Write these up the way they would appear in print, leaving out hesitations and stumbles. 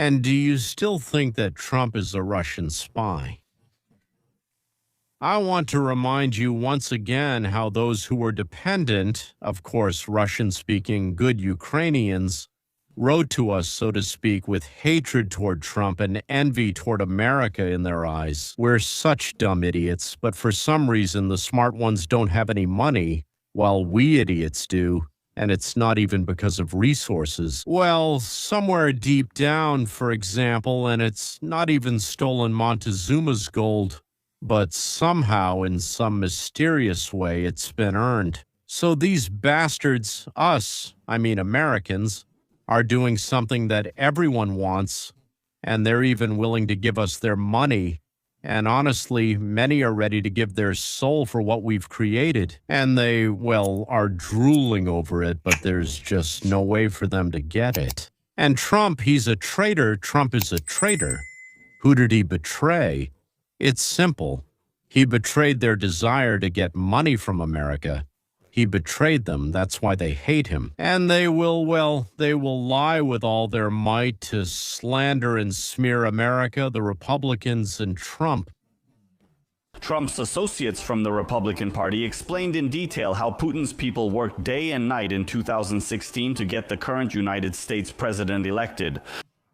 And do you still think that Trump is a Russian spy? I want to remind you once again how those who were dependent, of course, Russian-speaking good Ukrainians, wrote to us, so to speak, with hatred toward Trump and envy toward America in their eyes. We're such dumb idiots, but for some reason the smart ones don't have any money, while we idiots do, and it's not even because of resources. Well, somewhere deep down, for example, and it's not even stolen Montezuma's gold, but somehow, in some mysterious way, it's been earned. So these bastards, us, I mean Americans, are doing something that everyone wants, and they're even willing to give us their money. And honestly, many are ready to give their soul for what we've created. And they, well, are drooling over it, but there's just no way for them to get it. And Trump, he's a traitor. Trump is a traitor. Who did he betray? It's simple. He betrayed their desire to get money from America. He betrayed them. That's why they hate him. And they will, well, they will lie with all their might to slander and smear America, the Republicans, and Trump. Trump's associates from the Republican Party explained in detail how Putin's people worked day and night in 2016 to get the current United States president elected.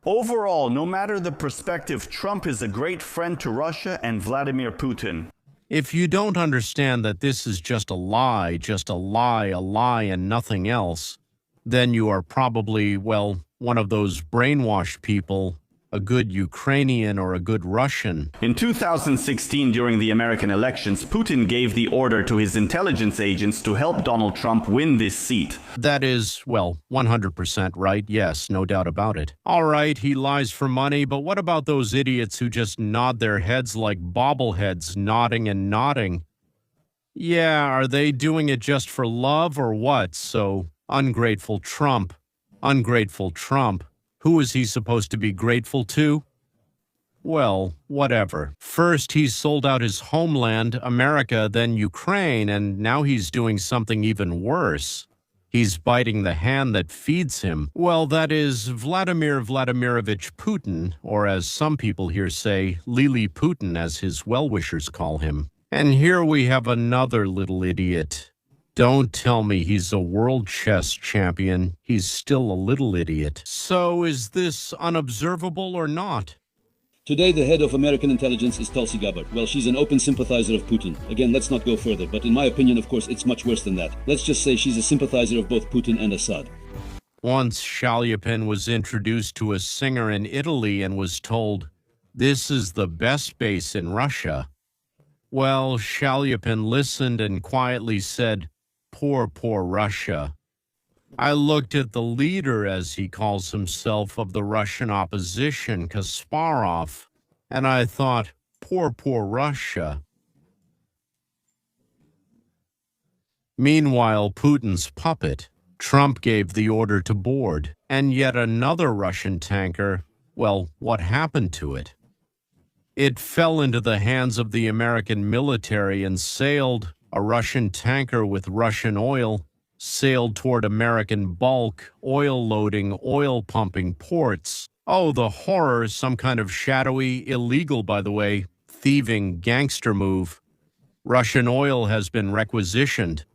Overall, no matter the perspective, Trump is a great friend to Russia and Vladimir Putin. If you don't understand that this is just a lie, and nothing else, then you are probably, well, one of those brainwashed people, a good Ukrainian or a good Russian. In 2016, during the American elections, Putin gave the order to his intelligence agents to help Donald Trump win this seat. That is, well, 100% right. Yes, no doubt about it. All right, he lies for money, but what about those idiots who just nod their heads like bobbleheads, nodding and nodding? Yeah, are they doing it just for love or what? So, ungrateful Trump. Ungrateful Trump. Who is he supposed to be grateful to? Well, whatever. First, he sold out his homeland, America, then Ukraine, and now he's doing something even worse. He's biting the hand that feeds him. Well, that is Vladimir Vladimirovich Putin, or as some people here say, Lily Putin, as his well-wishers call him. And here we have another little idiot. Don't tell me he's a world chess champion. He's still a little idiot. So is this unobservable or not? Today, the head of American intelligence is Tulsi Gabbard. Well, she's an open sympathizer of Putin. Again, let's not go further, but in my opinion, of course, it's much worse than that. Let's just say she's a sympathizer of both Putin and Assad. Once Shalyapin was introduced to a singer in Italy and was told, "This is the best bass in Russia." Well, Shalyapin listened and quietly said, "Poor, poor Russia." I looked at the leader, as he calls himself, of the Russian opposition, Kasparov, and I thought, poor, poor Russia. Meanwhile, Putin's puppet, Trump, gave the order to board, and yet another Russian tanker, well, what happened to it? It fell into the hands of the American military and sailed. A Russian tanker with Russian oil sailed toward American bulk, oil-loading, oil-pumping ports. Oh, the horror, some kind of shadowy, illegal, by the way, thieving gangster move. Russian oil has been requisitioned.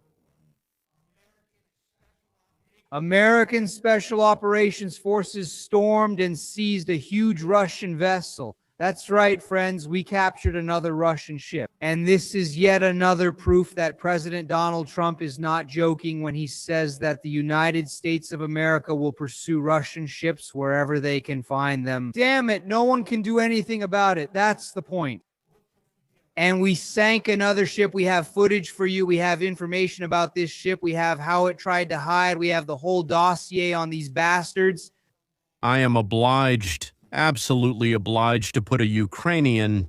American Special Operations Forces stormed and seized a huge Russian vessel. That's right, friends, we captured another Russian ship. And this is yet another proof that President Donald Trump is not joking when he says that the United States of America will pursue Russian ships wherever they can find them. Damn it, no one can do anything about it. That's the point. And we sank another ship. We have footage for you. We have information about this ship. We have how it tried to hide. We have the whole dossier on these bastards. I am obliged, absolutely obliged, to put a Ukrainian,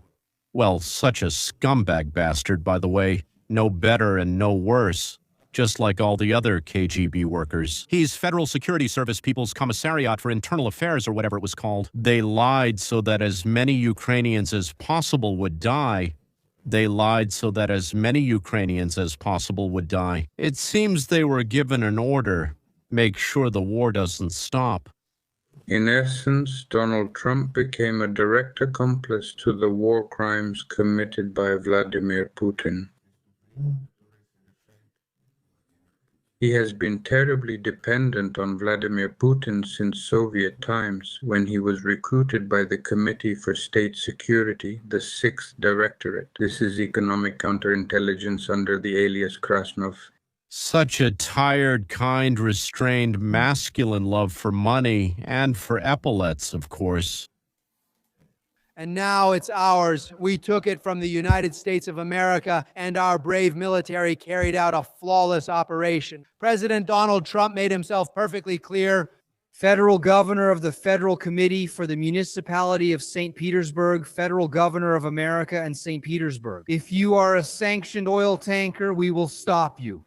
well, such a scumbag bastard, by the way, no better and no worse, just like all the other KGB workers. He's Federal Security Service People's Commissariat for Internal Affairs, or whatever it was called. They lied so that as many Ukrainians as possible would die. They lied so that as many Ukrainians as possible would die. It seems they were given an order: make sure the war doesn't stop. In essence, Donald Trump became a direct accomplice to the war crimes committed by Vladimir Putin. He has been terribly dependent on Vladimir Putin since Soviet times, when he was recruited by the Committee for State Security, the 6th Directorate. This is economic counterintelligence under the alias Krasnov. Such a tired, kind, restrained, masculine love for money and for epaulets, of course. And now it's ours. We took it from the United States of America, and our brave military carried out a flawless operation. President Donald Trump made himself perfectly clear. Federal Governor of the Federal Committee for the Municipality of St. Petersburg, Federal Governor of America and St. Petersburg. If you are a sanctioned oil tanker, we will stop you.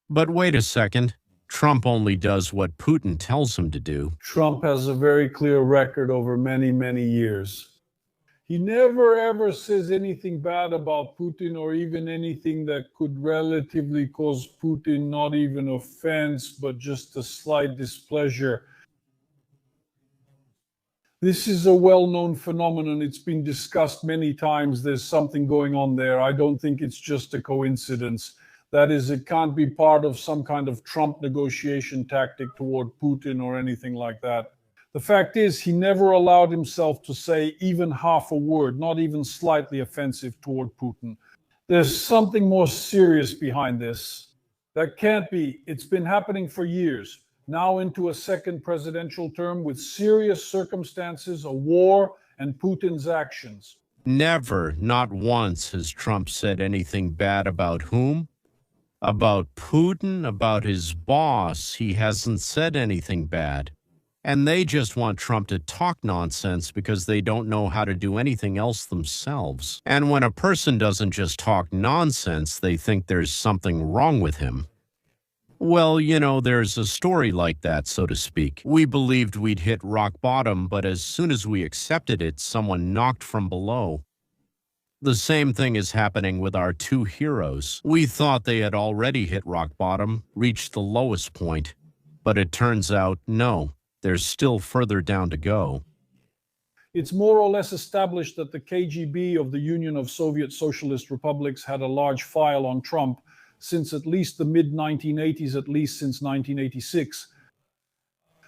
But wait a second. Trump only does what Putin tells him to do. Trump has a very clear record over many, many years. He never ever says anything bad about Putin, or even anything that could relatively cause Putin not even offense, but just a slight displeasure. This is a well-known phenomenon. It's been discussed many times. There's something going on there. I don't think it's just a coincidence. That is, it can't be part of some kind of Trump negotiation tactic toward Putin or anything like that. The fact is, he never allowed himself to say even half a word, not even slightly offensive toward Putin. There's something more serious behind this. That can't be. It's been happening for years. Now into a second presidential term with serious circumstances, a war, and Putin's actions. Never, not once, has Trump said anything bad about whom? About Putin, about his boss. He hasn't said anything bad. And they just want Trump to talk nonsense because they don't know how to do anything else themselves. And when a person doesn't just talk nonsense, they think there's something wrong with him. Well, you know, there's a story like that, so to speak. We believed we'd hit rock bottom, but as soon as we accepted it, someone knocked from below. The same thing is happening with our two heroes. We thought they had already hit rock bottom, reached the lowest point, but it turns out, no, there's still further down to go. It's more or less established that the KGB of the Union of Soviet Socialist Republics had a large file on Trump since at least the mid-1980s, at least since 1986.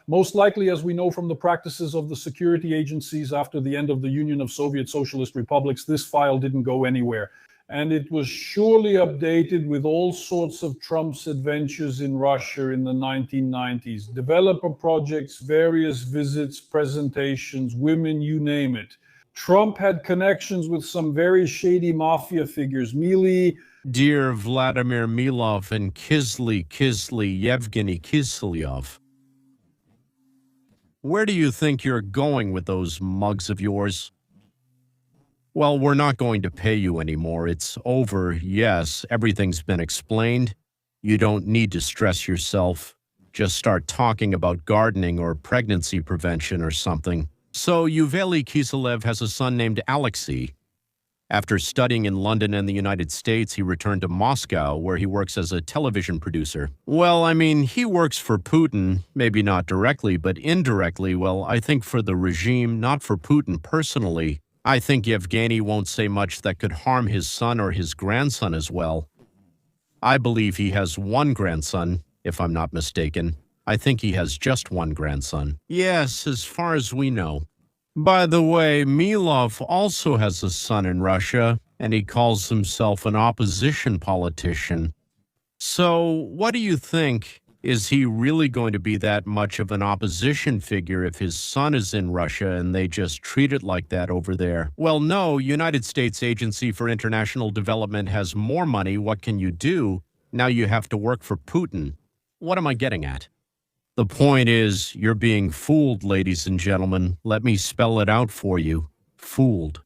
Most likely, as we know from the practices of the security agencies after the end of the Union of Soviet Socialist Republics, this file didn't go anywhere. And it was surely updated with all sorts of Trump's adventures in Russia in the 1990s. Developer projects, various visits, presentations, women, you name it. Trump had connections with some very shady mafia figures. Dear Vladimir Milov and Kisly Yevgeny Kiselyov. Where do you think you're going with those mugs of yours? Well, we're not going to pay you anymore. It's over. Yes, everything's been explained. You don't need to stress yourself. Just start talking about gardening or pregnancy prevention or something. So Yuveli Kiselev has a son named Alexei. After studying in London and the United States, he returned to Moscow, where he works as a television producer. Well, I mean, he works for Putin, maybe not directly, but indirectly. Well, I think for the regime, not for Putin personally. I think Yevgeny won't say much that could harm his son or his grandson as well. I believe he has one grandson, if I'm not mistaken. I think he has just one grandson. Yes, as far as we know. By the way, Milov also has a son in Russia, and he calls himself an opposition politician. So, what do you think? Is he really going to be that much of an opposition figure if his son is in Russia and they just treat it like that over there? Well, no, United States Agency for International Development has more money. What can you do? Now you have to work for Putin. What am I getting at? The point is, you're being fooled, ladies and gentlemen. Let me spell it out for you. Fooled.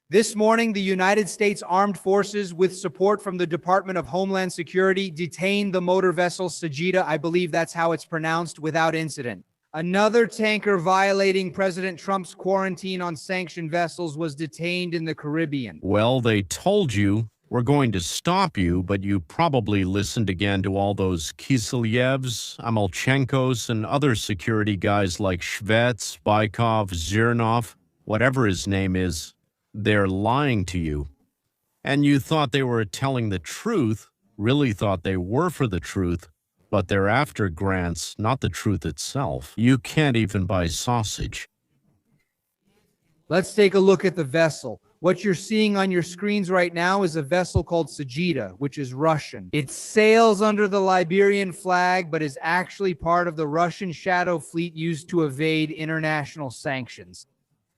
This morning, the United States Armed Forces, with support from the Department of Homeland Security, detained the motor vessel Sagitta, I believe that's how it's pronounced, without incident. Another tanker violating President Trump's quarantine on sanctioned vessels was detained in the Caribbean. Well, they told you. We're going to stop you, but you probably listened again to all those Kiselyevs, Amalchenkos, and other security guys like Shvets, Baikov, Zirnov, whatever his name is. They're lying to you. And you thought they were telling the truth, really thought they were for the truth, but they're after grants, not the truth itself. You can't even buy sausage. Let's take a look at the vessel. What you're seeing on your screens right now is a vessel called Saigita, which is Russian. It sails under the Liberian flag, but is actually part of the Russian shadow fleet used to evade international sanctions.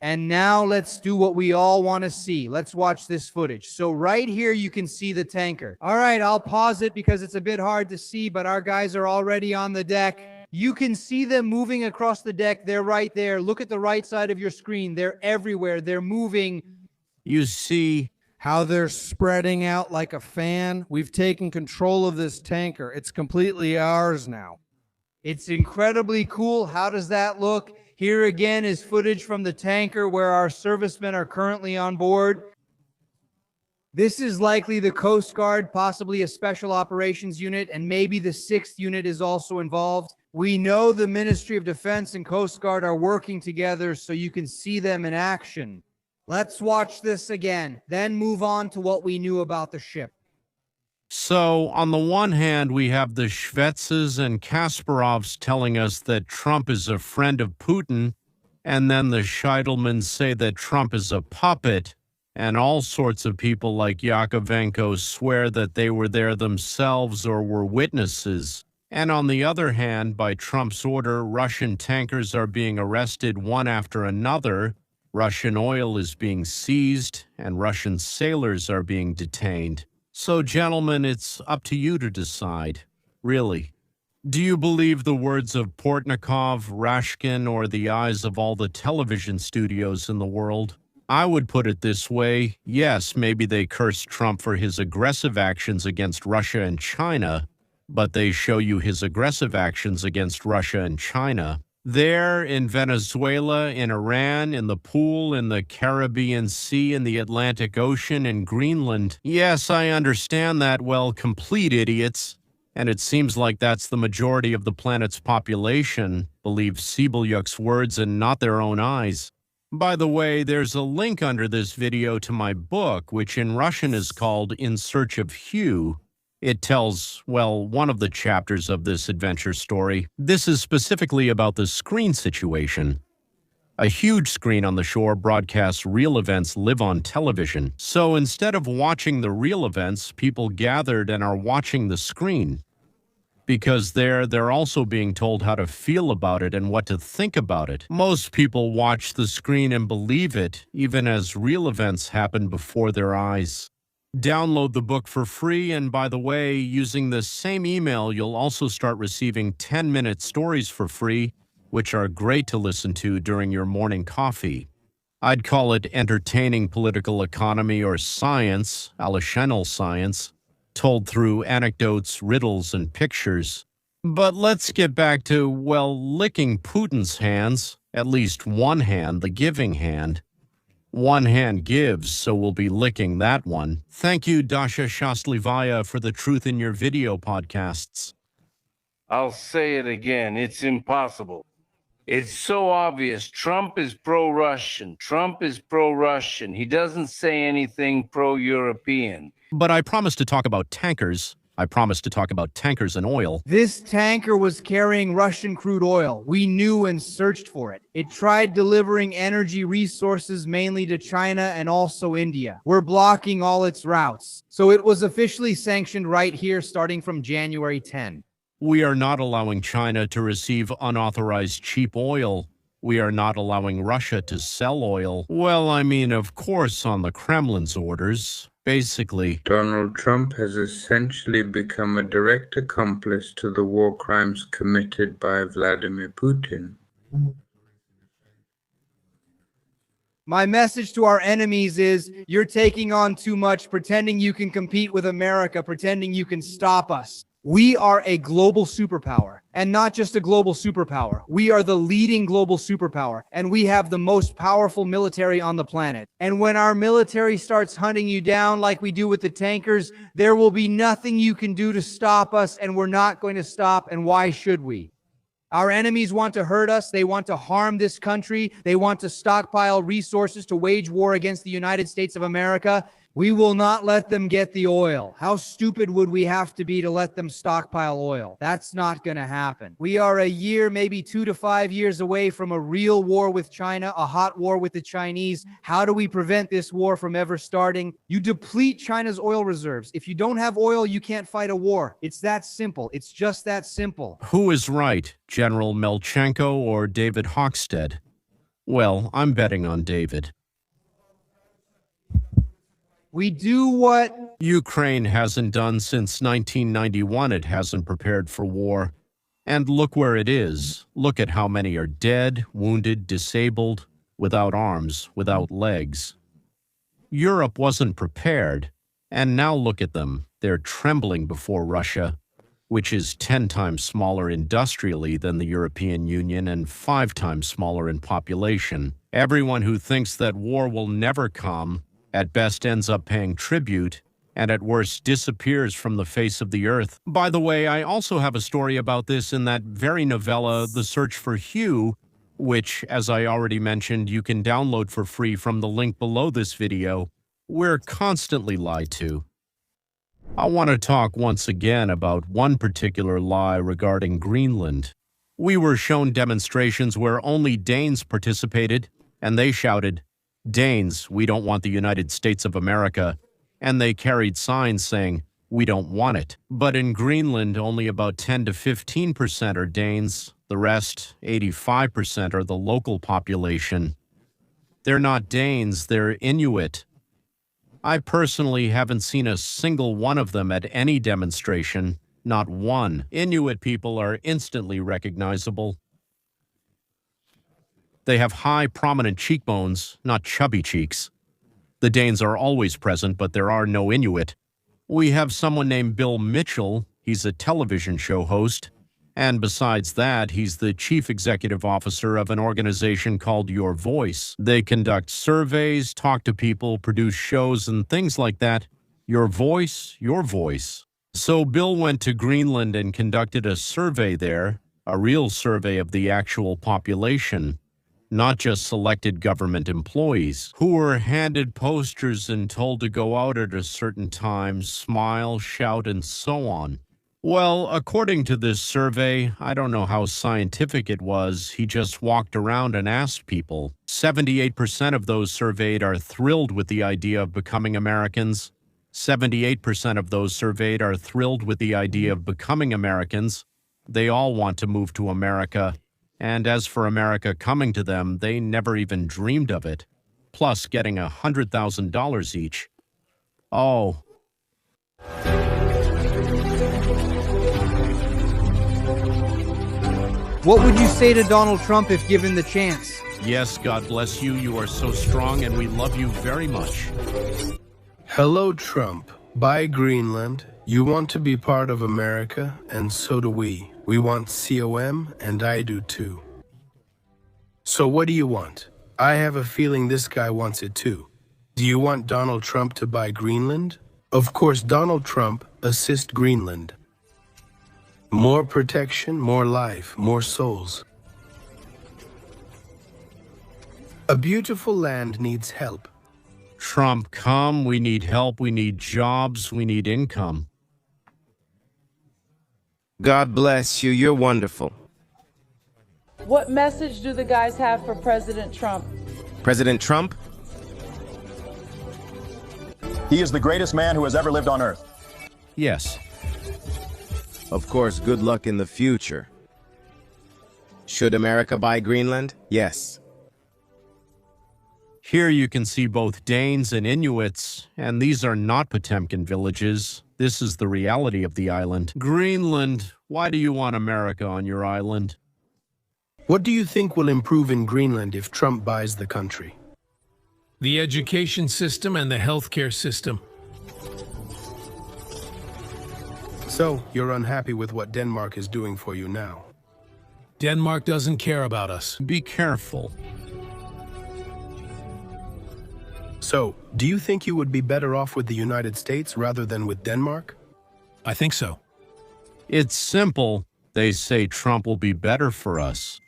And now let's do what we all want to see. Let's watch this footage. So right here, you can see the tanker. All right, I'll pause it because it's a bit hard to see, but our guys are already on the deck. You can see them moving across the deck. They're right there. Look at the right side of your screen. They're everywhere. They're moving. You see how they're spreading out like a fan. We've taken control of this tanker. It's completely ours now. It's incredibly cool. How does that look? Here again is footage from the tanker where our servicemen are currently on board. This is likely the Coast Guard, possibly a special operations unit, and maybe the 6th unit is also involved. We know the Ministry of Defense and Coast Guard are working together so you can see them in action. Let's watch this again, then move on to what we knew about the ship. So, on the one hand, we have the Shvetses and Kasparovs telling us that Trump is a friend of Putin, and then the Scheidelmans say that Trump is a puppet, and all sorts of people like Yakovenko swear that they were there themselves or were witnesses. And on the other hand, by Trump's order, Russian tankers are being arrested one after another, Russian oil is being seized, and Russian sailors are being detained. So, gentlemen, it's up to you to decide. Really. Do you believe the words of Portnikov, Rashkin, or the eyes of all the television studios in the world? I would put it this way. Yes, maybe they cursed Trump for his aggressive actions against Russia and China, but they show you his aggressive actions against Russia and China. There, in Venezuela, in Iran, in the pool, in the Caribbean Sea, in the Atlantic Ocean, in Greenland. Yes, I understand that, well, complete idiots. And it seems like that's the majority of the planet's population, believe Sibylyuk's words and not their own eyes. By the way, there's a link under this video to my book, which in Russian is called In Search of Hugh. It tells, well, one of the chapters of this adventure story. This is specifically about the screen situation. A huge screen on the shore broadcasts real events live on television. So instead of watching the real events, people gathered and are watching the screen. Because they're also being told how to feel about it and what to think about it. Most people watch the screen and believe it, even as real events happen before their eyes. Download the book for free, and by the way, using the same email, you'll also start receiving 10-minute stories for free, which are great to listen to during your morning coffee. I'd call it entertaining political economy or science, Alishenal science, told through anecdotes, riddles, and pictures. But let's get back to, well, licking Putin's hands, at least one hand, the giving hand. One hand gives, so we'll be licking that one. Thank you, Dasha Shaslivaya, for the Truth in Your Video podcasts. I'll say it again. It's impossible. It's so obvious. Trump is pro-Russian. Trump is pro-Russian. He doesn't say anything pro-European. But I promised to talk about tankers. I promised to talk about tankers and oil. This tanker was carrying Russian crude oil. We knew and searched for it. It tried delivering energy resources mainly to China and also India. We're blocking all its routes. So it was officially sanctioned right here starting from January 10. We are not allowing China to receive unauthorized cheap oil. We are not allowing Russia to sell oil. Well, I mean, of course, on the Kremlin's orders. Basically, Donald Trump has essentially become a direct accomplice to the war crimes committed by Vladimir Putin. My message to our enemies is, you're taking on too much, pretending you can compete with America, pretending you can stop us. We are a global superpower. And not just a global superpower. We are the leading global superpower, and we have the most powerful military on the planet. And when our military starts hunting you down like we do with the tankers, there will be nothing you can do to stop us, and we're not going to stop, and why should we? Our enemies want to hurt us. They want to harm this country. They want to stockpile resources to wage war against the United States of America. We will not let them get the oil. How stupid would we have to be to let them stockpile oil? That's not going to happen. We are a year, maybe 2 to 5 years away from a real war with China, a hot war with the Chinese. How do we prevent this war from ever starting? You deplete China's oil reserves. If you don't have oil, you can't fight a war. It's that simple. It's just that simple. Who is right, General Melchenko or David Hockstead? Well, I'm betting on David. We do what Ukraine hasn't done since 1991. It hasn't prepared for war. And look where it is. Look at how many are dead, wounded, disabled, without arms, without legs. Europe wasn't prepared. And now look at them. They're trembling before Russia, which is 10 times smaller industrially than the European Union and 5 times smaller in population. Everyone who thinks that war will never come at best ends up paying tribute, and at worst disappears from the face of the earth. By the way, I also have a story about this in that very novella, The Search for Hugh, which, as I already mentioned, you can download for free from the link below this video. We're constantly lied to. I want to talk once again about one particular lie regarding Greenland. We were shown demonstrations where only Danes participated, and they shouted, "Danes, we don't want the United States of America," and they carried signs saying, "We don't want it." But in Greenland, only about 10 to 15% are Danes. The rest, 85%, are the local population. They're not Danes, they're Inuit. I personally haven't seen a single one of them at any demonstration, not one. Inuit people are instantly recognizable. They have high, prominent cheekbones, not chubby cheeks. The Danes are always present, but there are no Inuit. We have someone named Bill Mitchell. He's a television show host. And besides that, he's the chief executive officer of an organization called Your Voice. They conduct surveys, talk to people, produce shows, and things like that. Your voice, your voice. So Bill went to Greenland and conducted a survey there, a real survey of the actual population, not just selected government employees, who were handed posters and told to go out at a certain time, smile, shout, and so on. Well, according to this survey, I don't know how scientific it was, he just walked around and asked people. 78% of those surveyed are thrilled with the idea of becoming Americans. 78% of those surveyed are thrilled with the idea of becoming Americans. They all want to move to America. And as for America coming to them, they never even dreamed of it. Plus getting $100,000 each. Oh. What would you say to Donald Trump if given the chance? Yes, God bless you. You are so strong and we love you very much. Hello, Trump. Buy Greenland. You want to be part of America, and so do we. We want COM, and I do too. So what do you want? I have a feeling this guy wants it too. Do you want Donald Trump to buy Greenland? Of course, Donald Trump assist Greenland. More protection, more life, more souls. A beautiful land needs help. Trump, come. We need help. We need jobs. We need income. God bless you. You're wonderful. What message do the guys have for President Trump? President Trump? He is the greatest man who has ever lived on Earth. Yes. Of course, good luck in the future. Should America buy Greenland? Yes. Here you can see both Danes and Inuits, and these are not Potemkin villages. This is the reality of the island. Greenland, why do you want America on your island? What do you think will improve in Greenland if Trump buys the country? The education system and the healthcare system. So, you're unhappy with what Denmark is doing for you now? Denmark doesn't care about us. Be careful. So, do you think you would be better off with the United States rather than with Denmark? I think so. It's simple. They say Trump will be better for us.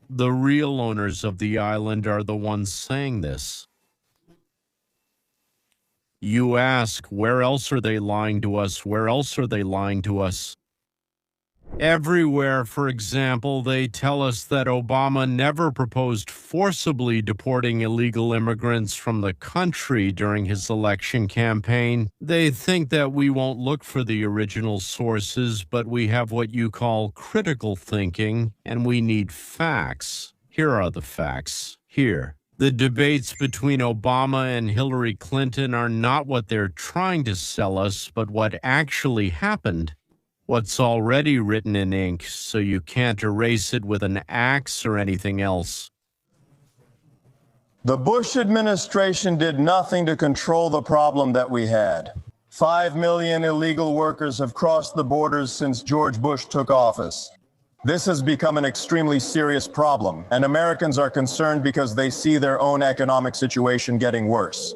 The real owners of the island are the ones saying this. You ask, where else are they lying to us? Where else are they lying to us? Everywhere, for example, they tell us that Obama never proposed forcibly deporting illegal immigrants from the country during his election campaign. They think that we won't look for the original sources, but we have what you call critical thinking, and we need facts. Here are the facts. Here. The debates between Obama and Hillary Clinton are not what they're trying to sell us, but what actually happened. What's already written in ink, so you can't erase it with an axe or anything else. The Bush administration did nothing to control the problem that we had. 5 million illegal workers have crossed the borders since George Bush took office. This has become an extremely serious problem, and Americans are concerned because they see their own economic situation getting worse.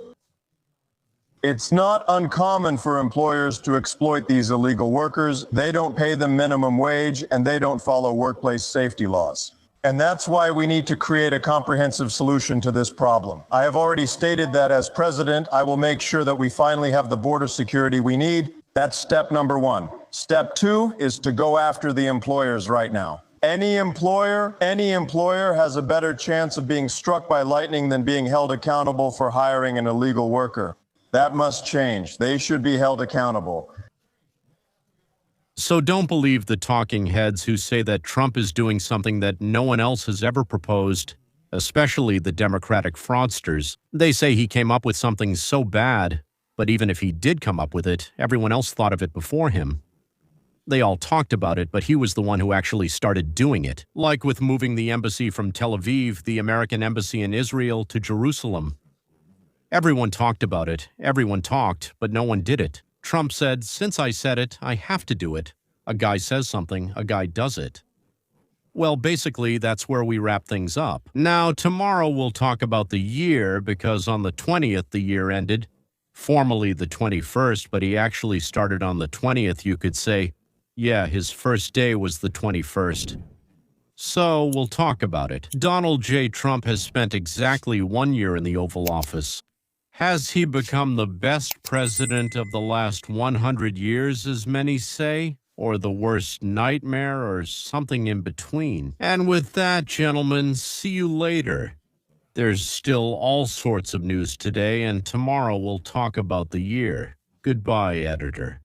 It's not uncommon for employers to exploit these illegal workers. They don't pay them minimum wage, and they don't follow workplace safety laws. And that's why we need to create a comprehensive solution to this problem. I have already stated that as president, I will make sure that we finally have the border security we need. That's step number one. Step two is to go after the employers right now. Any employer has a better chance of being struck by lightning than being held accountable for hiring an illegal worker. That must change. They should be held accountable. So don't believe the talking heads who say that Trump is doing something that no one else has ever proposed, especially the Democratic fraudsters. They say he came up with something so bad, but even if he did come up with it, everyone else thought of it before him. They all talked about it, but he was the one who actually started doing it, like with moving the embassy from Tel Aviv, the American embassy in Israel, to Jerusalem. Everyone talked about it, everyone talked, but no one did it. Trump said, since I said it, I have to do it. A guy says something, a guy does it. Well, basically, that's where we wrap things up. Now, tomorrow we'll talk about the year, because on the 20th the year ended. Formally the 21st, but he actually started on the 20th, you could say. Yeah, his first day was the 21st. So, we'll talk about it. Donald J. Trump has spent exactly 1 year in the Oval Office. Has he become the best president of the last 100 years, as many say? Or the worst nightmare, or something in between? And with that, gentlemen, see you later. There's still all sorts of news today, and tomorrow we'll talk about the year. Goodbye, editor.